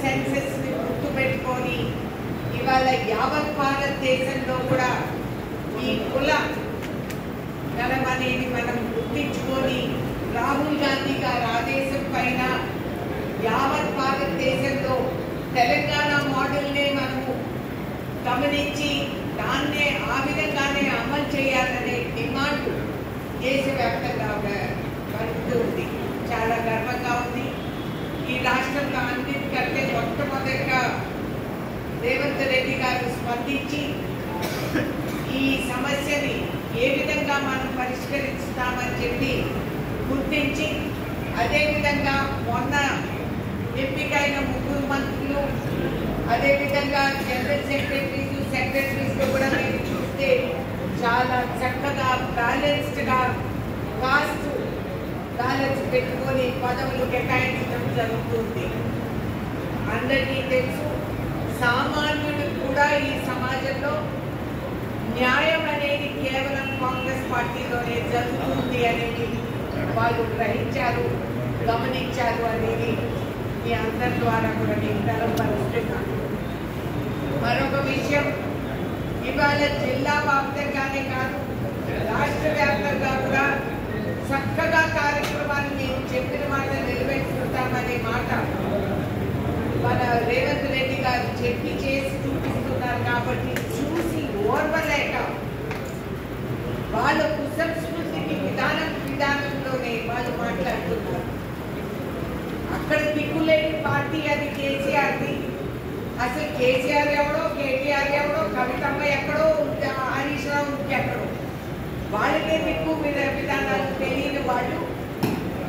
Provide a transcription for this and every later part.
Senses ని గుర్తుపెట్టుకొని ఇవాళ యావత్ భారతదేశంలో కూడా ఈ కుల గణం అనేది మనం గుర్తించుకొని రాహుల్ గాంధీ గారి ఆదేశం పైన యావత్ భారతదేశంలో తెలంగాణ మోడల్నే మనము గమనించి దాన్నే ఆ విధంగానే అమలు చేయాలనే డిమాండ్ దేశవ్యాప్తంగా కలుగుతూ ఉంది. చాలా గర్వంగా ఉంది. ఈ రాష్ట్రంలో అన్నిటికంటే మొట్టమొదటిగా రేవంత్ రెడ్డి గారు స్పందించి ఈ సమస్యని ఏ విధంగా మనం పరిష్కరిస్తామని చెప్పి గుర్తించి, అదేవిధంగా మొన్న ఎంపికైన 3 మంత్రులు, అదేవిధంగా జనరల్ సెక్రటరీస్ కూడా మీరు చూస్తే చాలా చక్కగా బ్యాలెన్స్డ్గా కాస్ట్ బ్యాలెన్స్ పెట్టుకొని పదవులు కేటాయించడం జరుగుతుంది. అందరికీ తెలుసు, సామాన్యుడు కూడా ఈ సమాజంలో న్యాయం అనేది కేవలం కాంగ్రెస్ పార్టీలోనే జరుగుతుంది అనేది వాళ్ళు గ్రహించారు, గమనించారు అనేది మీ అందరి ద్వారా కూడా నేను తెలపరుస్తున్నాను. మరొక విషయం, ఇవాళ జిల్లా వ్యాప్తంగానే కాదు రాష్ట్ర వ్యాప్తంగా కూడా చక్కగా కార్యక్రమాలు మేము చెప్పిన మాట నిలబెట్టుకుంటామనే మాట మన రేవంత్ రెడ్డి గారు చెప్పి చేసి చూపిస్తున్నారు. కాబట్టి చూసి ఓర్వలేక వాళ్ళ కుసంస్కృతికి విధానంలోనే వాళ్ళు మాట్లాడుతున్నారు. అక్కడ దిక్కులేని పార్టీ అది కేసీఆర్ది. అసలు కేసీఆర్ ఎవడో, కేటీఆర్ ఎవడో, కవితమ్మ ఎక్కడో, హరీష్ రావు ఎక్కడో, వాళ్ళకే దిక్కు విధానాలు తెలియని వాళ్ళు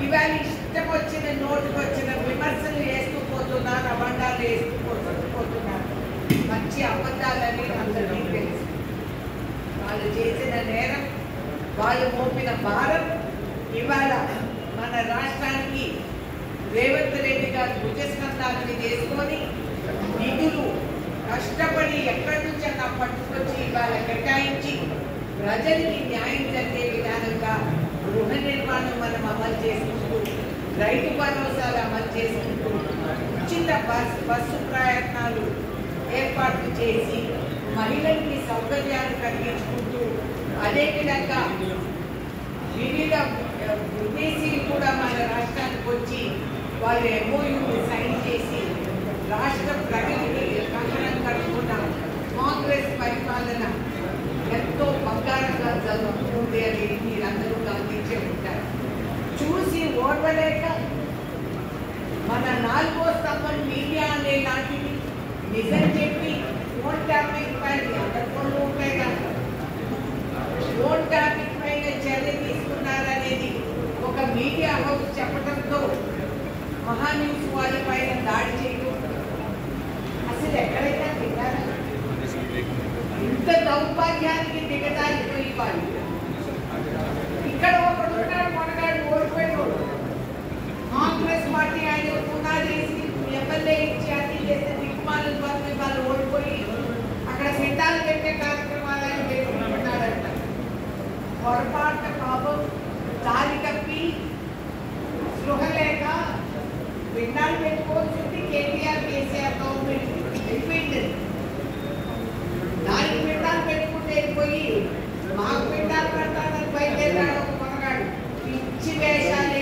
ఇవాళ ఇష్టం వచ్చిన నోటుకు వచ్చిన విమర్శలు వేస్తూ పోతున్నారు, అబద్ధాలు వేస్తూ పోతున్నారు. మంచి అబద్ధాలని అందరికీ తెలుసు. వాళ్ళు చేసిన నేరం, వాళ్ళు మోపిన భారం ఇవాళ మన రాష్ట్రానికి రేవంత్ రెడ్డి గారు భుజస్కంధాలని చేసుకొని నిధులు కష్టపడి ఎక్కడి నుంచైనా పట్టుకొచ్చి ఇవాళ కేటాయించి ప్రజలకి న్యాయం జరిగే విధానంగా గృహ నిర్మాణం మనం అమలు చేసుకుంటూ, రైతు భరోసాలు అమలు చేసుకుంటూ, ఉచిత బస్సు ప్రయత్నాలు ఏర్పాటు చేసి మహిళలకి సౌకర్యాలు కలిగించుకుంటూ, అదేవిధంగా వివిధ విదేశీయులు కూడా మన రాష్ట్రానికి వచ్చి వాళ్ళు ఎంఓయూని సైన్ చేసి రాష్ట్ర ప్రగతికి కంకణం కట్టుకున్న కాంగ్రెస్ పరిపాలన ఎంతో బంగారంగా జరుగుతుంది అనేది మీరందరూ గమనించే ఉంటారు. చూసి ఓర్వలేక మన 4వ స్తంభం మీడియా అనే లాంటివి నిజం చెప్పి ఫోన్ ట్యాపింగ్ పైన అందరి ఫోన్లు ఉంటాయి కదా, ఫోన్ ట్యాపింగ్ పైన చర్య తీసుకున్నారనేది ఒక మీడియా హౌస్ చెప్పడంతో మహాన్యూస్ వాళ్ళ పైన దాడి చేయడం అసలు ఎక్కడైనా తిన్నారా? ఇంత దౌర్భాగ్యానికి దిగజారిపోయి వాళ్ళు ఇక్కడ ఒకడు ఉన్నాడు, మనగాడు ఓడిపోయాడు. కాంగ్రెస్ పార్టీ ఆయన పునాదేసి ఎమ్మెల్యే ఇచ్చి అన్ని చేస్తే దిక్కుమాలను పంపి వాళ్ళు ఓడిపోయి అక్కడ సెంటాలు పెట్టే కార్యక్రమాలు ఆయన పెట్టుకుంటున్నాడంట. పొరపాటు పాపం దారి కప్పి స్పృహ లేక పిండాలు పెట్టుకోవాల్సింది కేటీఆర్ కేసీఆర్ గవర్నమెంట్ వెళ్ళిపోయింది. దానికి పిండాలు పెట్టుకుంటే వెళ్ళిపోయి మాకు పిండాలు పెడతానని బయలుదేరాడు ఒక మనగాడు. పిచ్చి వేషాలు